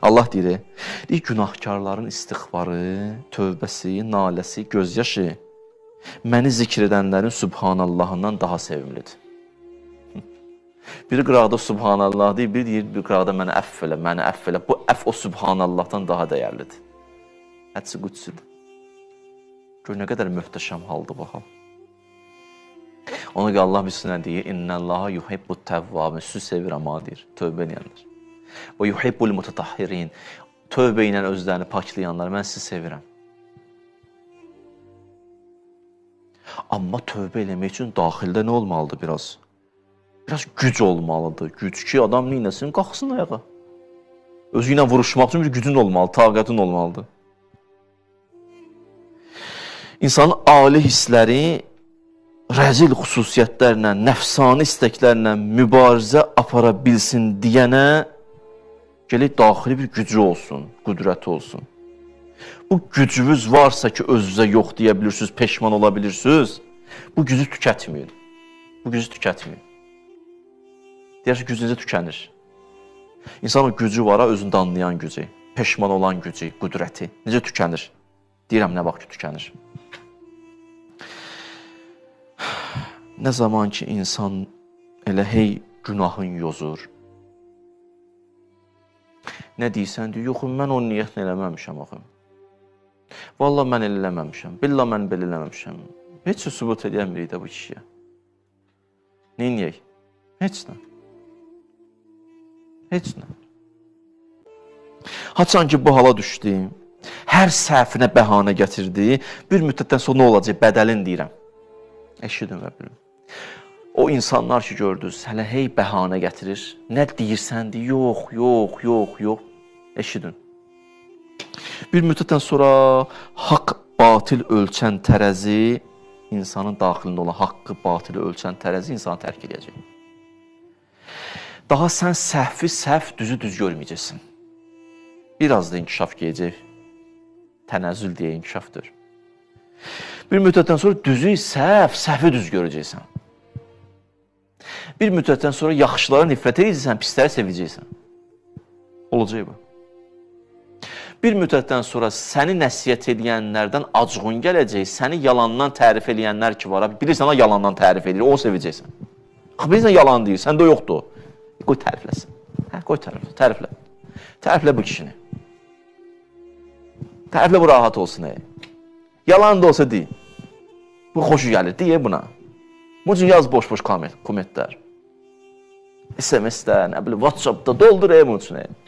Allah deyir, günahkarların istiğfarı, tövbəsi, naləsi, gözyaşı məni zikr edənlərin Subhanallahından daha sevimlidir. Bir qıraqda Subhanallah deyir, bir qıraqda məni əff elə, məni əff elə. Bu əff o Subhanallahdan daha dəyərlidir. Hədsi qudsidir. Gör, nə qədər möhtəşəm haldır bu hal. Ona görə Allah birisine deyir, İnnəllaha yuhibbut təvvabin, sizi sevir ama deyir, tövbə edənlər. Və yuhibbul mutatahhirin, tövbə ilə özlərini paklayanlar, mən sizi sevirəm. Amma tövbə eləmək üçün daxildə nə olmalıdır biraz? Biraz güc olmalıdır. Güc ki, adam neynəsin, qalxsın ayağa. Özü ilə vuruşmaq üçün bir gücün olmalı, taqətin olmalıdır. İnsanın ali hissləri rəzil xüsusiyyətlərlə, nəfsani istəklərlə mübarizə apara bilsin deyənə gələk daxili bir gücü olsun, qüdrəti olsun. Bu gücünüz varsa ki, özünüzə yox deyə bilirsiniz, peşman ola bilirsiniz, bu gücü tükətməyin. Bu gücü tükətməyin. Deyərsə, gücünüzə tükənir. İnsan o gücü var, özündə anlayan gücü, peşman olan gücü, qüdrəti. Necə tükənir? Deyirəm, nə vaxt ki, tükənir. Nə zaman ki, insan elə hey günahın yozur. Nə deyirsən, deyir, yox, mən o niyyətini eləməmişəm, axım. Vallahi mən elə eləməmişəm, billah mən belə eləməmişəm. Heç sübut edəmirik də bu kişiyə. Neyniyək? Heç nə. Heç nə. Haçan ki, bu hala düşdü, hər səhvinə bəhanə gətirdi, bir müddətdən sonra nə olacaq, bədəlin deyirəm. Eşidin və bilin. O insanlar ki, gördünüz, hələ hey bəhanə gətirir. Nə deyirsən, deyir, yox, yox, yox, yox. Eşidin. Bir müddətdən sonra haqq, batil ölçən tərəzi, insanın daxilində olan haqqı, batili ölçən tərəzi insanı tərk edəcək. Daha sən səhvi səhv, düzü düz görməyəcəksin. Biraz da inkişaf gələcək. Tənəzzül deyə inkişafdır. Bir müddətdən sonra düzü səhv, səhvi düz görəcəksən. Bir müddətdən sonra yaxşılara nifrət edəcəksən, pisləri sevəcəksən. Olacaq bu. Bir müddətdən sonra səni nəsiyyət edənlərdən acığın gələcək, səni yalandan tərif edənlər ki var, bilirsən o yalandan tərif edir, onu sevəcəksən. Bilirsən yalan deyir, səndə yoxdur. Qoy tərifləsin. Qoy təriflə. Təriflə bu kişini. Təriflə bu rahat olsun. Yalan da olsa deyil. Bu xoşu gəlir, deyə buna. Bunun üçün yaz boş-boş kommentlər. SMS-də, nə bilim, WhatsApp-da doldur bunun üçün.